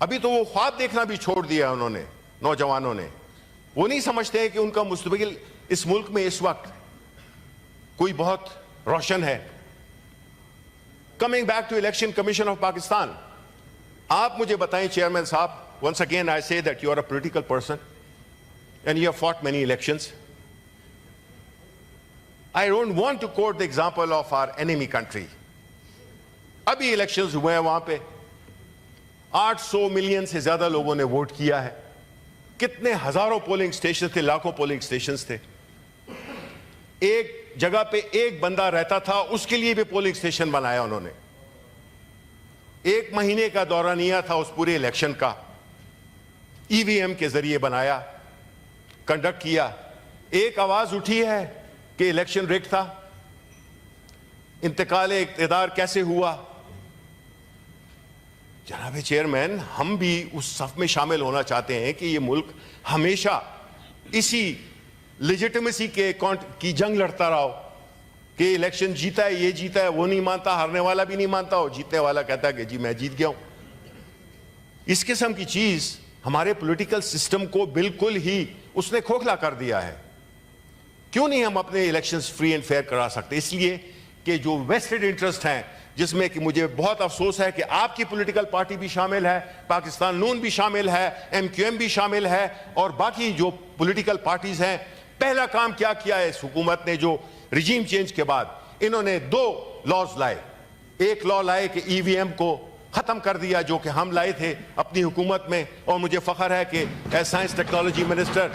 ابھی تو وہ خواب دیکھنا بھی چھوڑ دیا انہوں نے، نوجوانوں نے۔ وہ نہیں سمجھتے کہ ان کا مستقبل اس ملک میں اس وقت کوئی بہت روشن ہے۔ Coming back to election commission of Pakistan, آپ مجھے بتائیں چیئرمین صاحب، once again I say that you are a political person and you have fought many elections. I don't want to quote the example of our enemy country. ابھی elections ہوئے ہیں، وہاں پہ 800 million سے زیادہ لوگوں نے ووٹ کیا ہے۔ کتنے ہزاروں پولنگ سٹیشن تھے، لاکھوں پولنگ سٹیشنز تھے۔ ایک جگہ پہ ایک بندہ رہتا تھا، اس کے لیے بھی پولنگ سٹیشن بنایا انہوں نے۔ 1 مہینے کا دورانیہ تھا اس پورے الیکشن کا، ای وی ایم کے ذریعے بنایا، کنڈکٹ کیا۔ ایک آواز اٹھی ہے کہ الیکشن ریگ تھا۔ انتقال اقتدار کیسے ہوا؟ جناب چیئرمین، ہم بھی اس صف میں شامل ہونا چاہتے ہیں کہ یہ ملک ہمیشہ اسی لیجیٹمیسی کی جنگ لڑتا رہا ہو کہ الیکشن جیتا ہے، یہ جیتا ہے، وہ نہیں مانتا، ہارنے والا بھی نہیں مانتا، اور جیتنے والا کہتا ہے کہ جی میں جیت گیا ہوں۔ اس قسم کی چیز ہمارے پولیٹیکل سسٹم کو بالکل ہی اس نے کھوکھلا کر دیا ہے۔ کیوں نہیں ہم اپنے الیکشنز فری اینڈ فیئر کرا سکتے؟ اس لیے کہ جو ویسٹڈ انٹرسٹ ہیں، جس میں کہ مجھے بہت افسوس ہے کہ آپ کی پولیٹیکل پارٹی بھی شامل ہے، پاکستان نون بھی شامل ہے، ایم کیو ایم بھی شامل ہے، اور باقی جو پولیٹیکل پارٹیز ہیں۔ پہلا کام کیا کیا ہے اس حکومت نے؟ جو رجیم چینج کے بعد انہوں نے 2 لاز لائے۔ ایک لا لائے کہ ای وی ایم کو ختم کر دیا، جو کہ ہم لائے تھے اپنی حکومت میں، اور مجھے فخر ہے کہ ایز سائنس ٹیکنالوجی منسٹر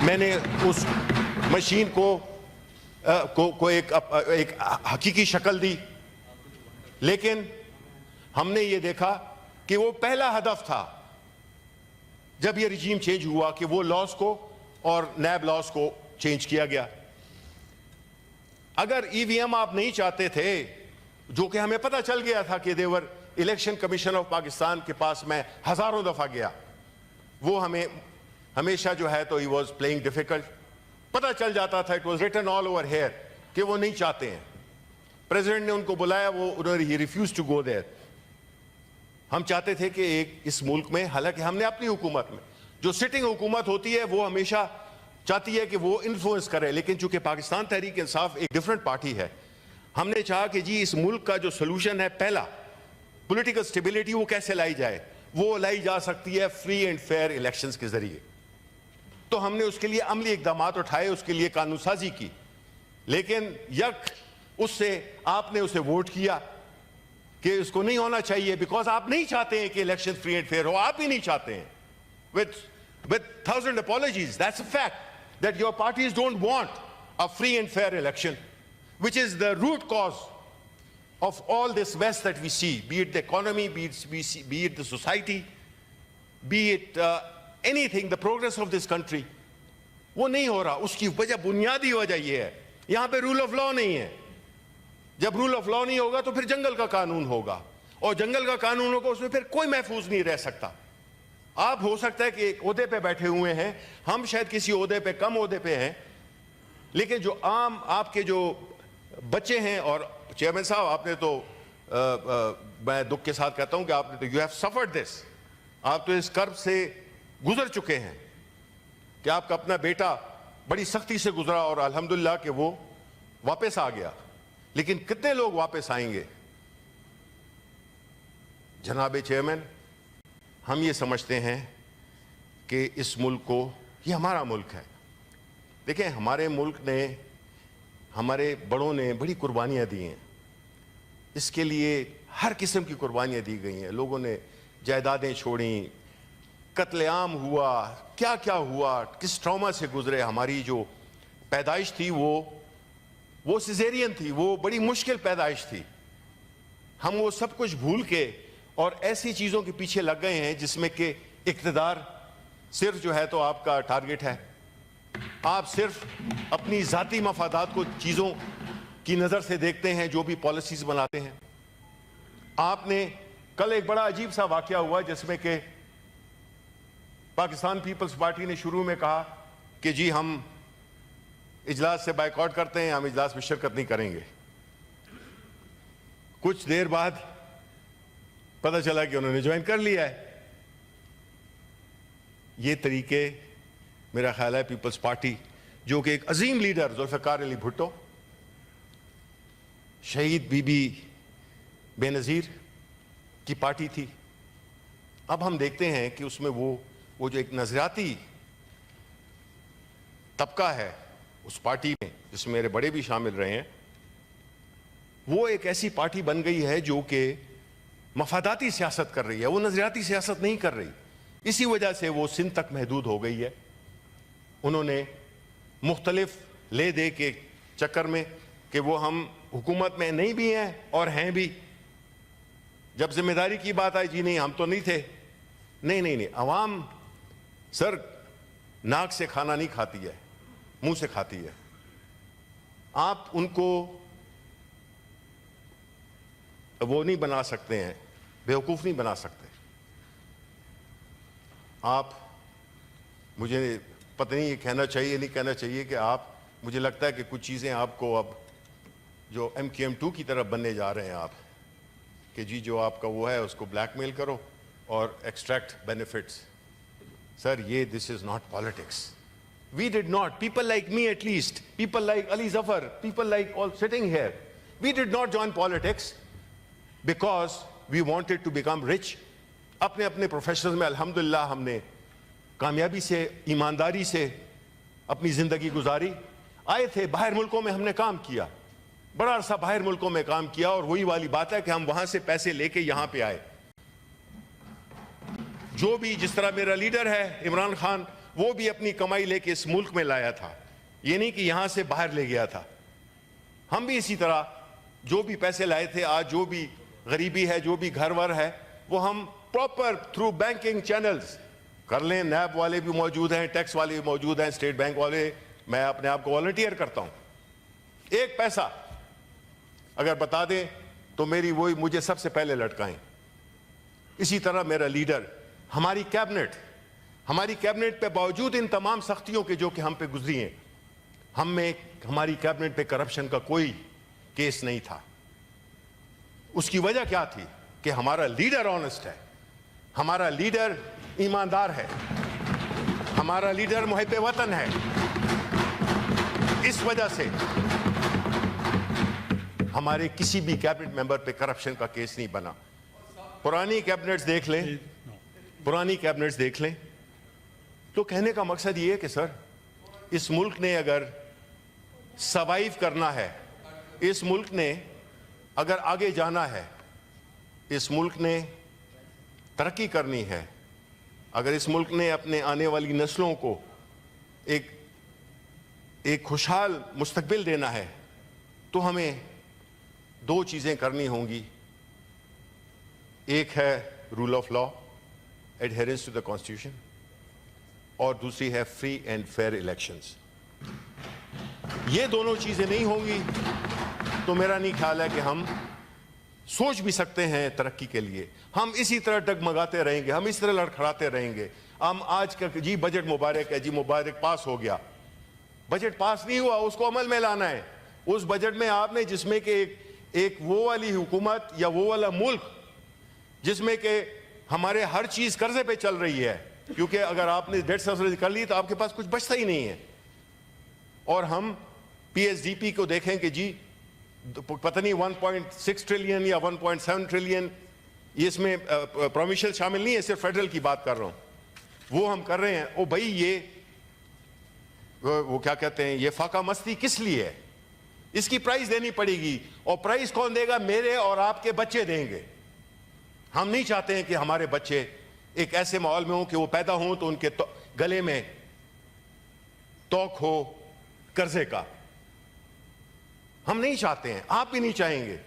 میں نے اس مشین کو ایک حقیقی شکل دی۔ لیکن ہم نے یہ دیکھا کہ وہ پہلا ہدف تھا جب یہ رجیم چینج ہوا کہ وہ لاز کو اور نیب لاز کو چینج کیا گیا۔ اگر ای وی ایم آپ نہیں چاہتے تھے، جو کہ ہمیں پتہ چل گیا تھا کہ دیور الیکشن کمیشن آف پاکستان کے پاس میں ہزاروں دفعہ گیا، وہ ہمیں ہمیشہ جو ہے تو ہی واز پلئنگ ڈیفیکلٹ، پتہ چل جاتا تھا، it was written all over here کہ وہ نہیں چاہتے ہیں۔ پریزیڈنٹ نے ان کو بلایا، انہوں نے ہی ریفیوز ٹو گو دیئر۔ ہم چاہتے تھے کہ اس ملک میں، حالانکہ ہم نے اپنی حکومت میں جو سٹنگ حکومت ہوتی ہے وہ ہمیشہ چاہتی ہے کہ وہ انفلوئنس کرے، لیکن چونکہ پاکستان تحریک انصاف ایک ڈیفرنٹ پارٹی ہے، ہم نے چاہا کہ جی اس ملک کا جو سلوشن ہے، پہلا پولیٹیکل سٹیبلٹی وہ کیسے لائی جائے، وہ لائی جا سکتی ہے فری اینڈ فیئر الیکشنز کے ذریعے. تو ہم نے اس کے لیے عملی اقدامات اٹھائے، اس کے لیے قانون سازی کی، لیکن یک اس سے آپ نے اسے ووٹ کیا کہ اس کو نہیں ہونا چاہیے، بیکاز آپ نہیں چاہتے ہیں کہ الیکشن فری اینڈ فیئر ہو، آپ ہی نہیں چاہتے ہیں. with 1,000 apologies, that's a fact that your parties don't want a free and fair election, which is the root cause of all this mess that we see, be it the economy, be it the society, be it anything, the progress of this country. وہ نہیں ہو رہا. اس کی وجہ، بنیادی وجہ یہ ہے، یہاں پہ رول آف لا نہیں ہے. جب رول آف لا نہیں ہوگا تو پھر جنگل کا قانون ہوگا، اور جنگل کا قانون ہوگا، اس میں پھر کوئی محفوظ نہیں رہ سکتا. آپ ہو سکتا ہے کہ ایک عہدے پہ بیٹھے ہوئے ہیں، ہم شاید کسی عہدے پہ، کم عہدے پہ ہیں، لیکن جو عام آپ کے جو بچے ہیں، اور چیئرمین صاحب آپ نے تو میں دکھ کے ساتھ کہتا ہوں کہ آپ نے تو یو ہیو سفرڈ دس، آپ تو اس کرب سے گزر چکے ہیں کہ آپ کا اپنا بیٹا بڑی سختی سے گزرا اور الحمدللہ کہ وہ واپس آ گیا. لیکن کتنے لوگ واپس آئیں گے؟ جناب چیئرمین، ہم یہ سمجھتے ہیں کہ اس ملک کو، یہ ہمارا ملک ہے. دیکھیں، ہمارے ملک نے، ہمارے بڑوں نے بڑی قربانیاں دی ہیں. اس کے لیے ہر قسم کی قربانیاں دی گئی ہیں. لوگوں نے جائیدادیں چھوڑیں، قتل عام ہوا، کیا کیا ہوا، کس ٹراما سے گزرے. ہماری جو پیدائش تھی وہ سیزیرین تھی، وہ بڑی مشکل پیدائش تھی. ہم وہ سب کچھ بھول کے اور ایسی چیزوں کے پیچھے لگ گئے ہیں جس میں کہ اقتدار صرف جو ہے تو آپ کا ٹارگٹ ہے. آپ صرف اپنی ذاتی مفادات کو چیزوں کی نظر سے دیکھتے ہیں، جو بھی پالیسیز بناتے ہیں. آپ نے کل ایک بڑا عجیب سا واقعہ ہوا جس میں کہ پاکستان پیپلز پارٹی نے شروع میں کہا کہ جی ہم اجلاس سے بائیکاٹ کرتے ہیں، ہم اجلاس میں شرکت نہیں کریں گے. کچھ دیر بعد پتہ چلا کہ انہوں نے جوائن کر لیا ہے. یہ طریقے، میرا خیال ہے پیپلز پارٹی، جو کہ ایک عظیم لیڈر ذوالفقار علی بھٹو، شہید بی بی بے نظیر کی پارٹی تھی. اب ہم دیکھتے ہیں کہ اس میں وہ جو ایک نظریاتی طبقہ ہے اس پارٹی میں، جس میں میرے بڑے بھی شامل رہے ہیں، وہ ایک ایسی پارٹی بن گئی ہے جو کہ مفاداتی سیاست کر رہی ہے، وہ نظریاتی سیاست نہیں کر رہی. اسی وجہ سے وہ سندھ تک محدود ہو گئی ہے. انہوں نے مختلف لے دے کے چکر میں کہ وہ ہم حکومت میں نہیں بھی ہیں اور ہیں بھی. جب ذمہ داری کی بات آئی، جی نہیں ہم تو نہیں تھے. نہیں، عوام سر ناک سے کھانا نہیں کھاتی ہے، منہ سے کھاتی ہے. آپ ان کو وہ نہیں بنا سکتے ہیں، بیوقوف نہیں بنا سکتے. آپ، مجھے پتہ نہیں یہ کہنا چاہیے نہیں کہنا چاہیے کہ آپ، مجھے لگتا ہے کہ کچھ چیزیں آپ کو اب جو MKM2 کی طرف بننے جا رہے ہیں آپ، کہ جی جو آپ کا وہ ہے اس کو بلیک میل کرو اور ایکسٹریکٹ بینیفٹس. سر یہ this is not politics. We did not, people like me at least, people like Ali Zafar, people like all sitting here, we did not join politics because we wanted to become rich. اپنے اپنے professions میں الحمدللہ ہم نے کامیابی سے، ایمانداری سے اپنی زندگی گزاری. آئے تھے باہر ملکوں میں، ہم نے کام کیا، بڑا عرصہ باہر ملکوں میں کام کیا، اور وہی والی بات ہے کہ ہم وہاں سے پیسے لے کے یہاں پہ آئے. جو بھی، جس طرح میرا لیڈر ہے عمران خان، وہ بھی اپنی کمائی لے کے اس ملک میں لایا تھا، یہ نہیں کہ یہاں سے باہر لے گیا تھا. ہم بھی اسی طرح جو بھی پیسے لائے تھے، آج جو بھی غریبی ہے، جو بھی گھر ور ہے، وہ ہم پراپر تھرو بینکنگ چینلز کر لیں. نیب والے بھی موجود ہیں، ٹیکس والے بھی موجود ہیں، اسٹیٹ بینک والے. میں اپنے آپ کو والنٹیئر کرتا ہوں. ایک پیسہ اگر بتا دیں تو میری وہی مجھے سب سے پہلے لٹکائیں. اسی طرح میرا لیڈر، ہماری کیبنٹ پہ باوجود ان تمام سختیوں کے جو کہ ہم پہ گزری ہیں، ہماری کیبنٹ پہ کرپشن کا کوئی کیس نہیں تھا. اس کی وجہ کیا تھی؟ کہ ہمارا لیڈر آنیسٹ ہے، ہمارا لیڈر ایماندار ہے، ہمارا لیڈر محب وطن ہے. اس وجہ سے ہمارے کسی بھی کیبنٹ ممبر پہ کرپشن کا کیس نہیں بنا. پرانی کیبنٹس دیکھ لیں, پرانی کیبنٹس دیکھ لیں. تو کہنے کا مقصد یہ ہے کہ سر, اس ملک نے اگر سروائیو کرنا ہے, اس ملک نے اگر آگے جانا ہے, اس ملک نے ترقی کرنی ہے, اگر اس ملک نے اپنے آنے والی نسلوں کو ایک خوشحال مستقبل دینا ہے, تو ہمیں دو چیزیں کرنی ہوں گی. ایک ہے rule of law, adherence to the constitution, اور دوسری ہے فری اینڈ فیئر الیکشنز. یہ دونوں چیزیں نہیں ہوں گی تو میرا نہیں خیال ہے کہ ہم سوچ بھی سکتے ہیں ترقی کے لیے. ہم اسی طرح ڈگمگاتے رہیں گے, ہم اس طرح لڑکھڑاتے رہیں گے. ہم آج کا جی بجٹ مبارک ہے, جی مبارک پاس ہو گیا. بجٹ پاس نہیں ہوا, اس کو عمل میں لانا ہے. اس بجٹ میں آپ نے, جس میں کہ ایک وہ والی حکومت یا وہ والا ملک جس میں کہ ہمارے ہر چیز قرضے پہ چل رہی ہے, کیونکہ اگر آپ نے ڈیٹ سبسڈی کر لی تو آپ کے پاس کچھ بچتا ہی نہیں ہے. اور ہم پی ایس ڈی پی کو دیکھیں کہ جی پتہ نہیں 1.6 ٹریلین یا 1.7 ٹریلین, یہ اس میں پروونشل شامل نہیں ہے, صرف فیڈرل کی بات کر رہا ہوں, وہ ہم کر رہے ہیں. او بھائی, یہ وہ کیا کہتے ہیں, یہ فاقہ مستی کس لیے ہے؟ اس کی پرائز دینی پڑے گی, اور پرائز کون دے گا؟ میرے اور آپ کے بچے دیں گے. ہم نہیں چاہتے ہیں کہ ہمارے بچے ایک ایسے ماحول میں ہوں کہ وہ پیدا ہوں تو ان کے گلے میں توق ہو قرضے کا. ہم نہیں چاہتے ہیں, آپ بھی نہیں چاہیں گے,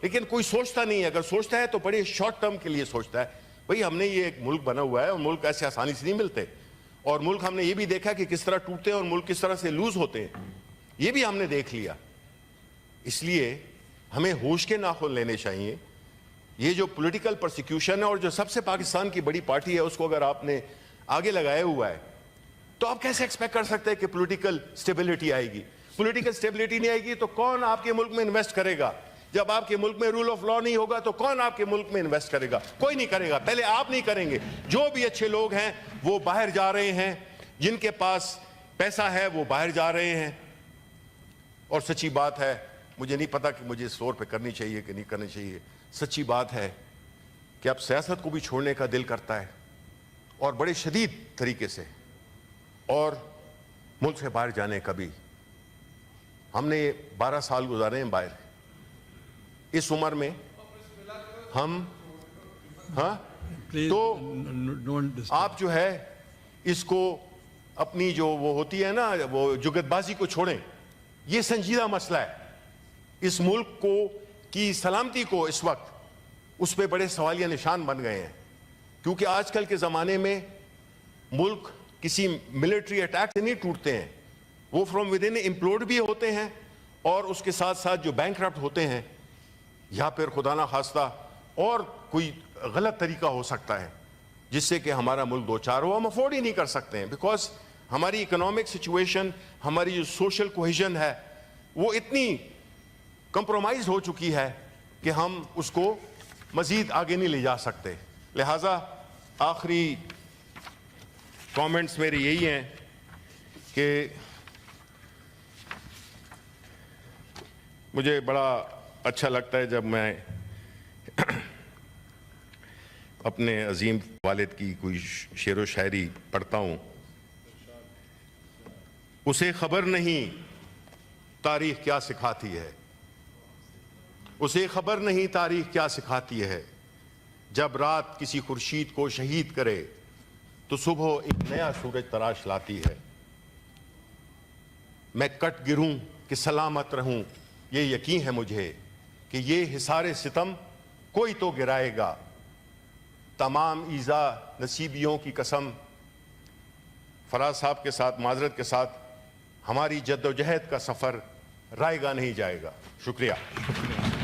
لیکن کوئی سوچتا نہیں ہے. اگر سوچتا ہے تو بڑے شارٹ ٹرم کے لیے سوچتا ہے. بھئی ہم نے یہ ایک ملک بنا ہوا ہے, اور ملک ایسے آسانی سے نہیں ملتے, اور ملک ہم نے یہ بھی دیکھا کہ کس طرح ٹوٹتے ہیں اور ملک کس طرح سے لوز ہوتے ہیں, یہ بھی ہم نے دیکھ لیا. اس لیے ہمیں ہوش کے ناخن لینے چاہیے. یہ جو پولیٹیکل پرسیکیوشن ہے, اور جو سب سے پاکستان کی بڑی پارٹی ہے, اس کو اگر آپ نے آگے لگایا ہوا ہے, تو آپ کیسے ایکسپیکٹ کر سکتے ہیں کہ پولیٹیکل سٹیبلٹی آئے گی؟ پولیٹیکل سٹیبلٹی نہیں آئے گی تو کون آپ کے ملک میں انویسٹ کرے گا؟ جب آپ کے ملک میں رول آف لا نہیں ہوگا تو کون آپ کے ملک میں انویسٹ کرے گا؟ کوئی نہیں کرے گا. پہلے آپ نہیں کریں گے. جو بھی اچھے لوگ ہیں وہ باہر جا رہے ہیں, جن کے پاس پیسہ ہے وہ باہر جا رہے ہیں. اور سچی بات ہے, مجھے نہیں پتا کہ مجھے اس طور پہ کرنی چاہیے کہ نہیں کرنی چاہیے, سچی بات ہے کہ اب سیاست کو بھی چھوڑنے کا دل کرتا ہے, اور بڑے شدید طریقے سے, اور ملک سے باہر جانے کا بھی. ہم نے 12 سال گزارے ہیں باہر. اس عمر میں ہم تو آپ جو ہے اس کو اپنی جو وہ ہوتی ہے نا, وہ جگت بازی کو چھوڑیں. یہ سنجیدہ مسئلہ ہے. اس ملک کو کی سلامتی کو اس وقت اس پہ بڑے سوالیہ نشان بن گئے ہیں, کیونکہ آج کل کے زمانے میں ملک کسی ملٹری اٹیک سے نہیں ٹوٹتے ہیں, وہ فرام ود ان امپلوڈ بھی ہوتے ہیں, اور اس کے ساتھ ساتھ جو بینکرپٹ ہوتے ہیں, یا پھر خدا نہ خواستہ اور کوئی غلط طریقہ ہو سکتا ہے جس سے کہ ہمارا ملک دو چار ہو. ہم افورڈ ہی نہیں کر سکتے ہیں, بیکاز ہماری اکنامک سچویشن, ہماری جو سوشل کوہیژن ہے, وہ اتنی کمپرومائز ہو چکی ہے کہ ہم اس کو مزید آگے نہیں لے جا سکتے. لہٰذا آخری کامنٹس میرے یہی ہیں کہ مجھے بڑا اچھا لگتا ہے جب میں اپنے عظیم والد کی کوئی شعر و شاعری پڑھتا ہوں. اسے خبر نہیں تاریخ کیا سکھاتی ہے, اسے خبر نہیں تاریخ کیا سکھاتی ہے, جب رات کسی خورشید کو شہید کرے تو صبح ایک نیا سورج تراش لاتی ہے. میں کٹ گروں کہ سلامت رہوں, یہ یقین ہے مجھے کہ یہ حصار ستم کوئی تو گرائے گا. تمام ایذا نصیبیوں کی قسم, فراز صاحب کے ساتھ معذرت کے ساتھ, ہماری جد و جہد کا سفر رائے گا نہیں جائے گا. شکریہ.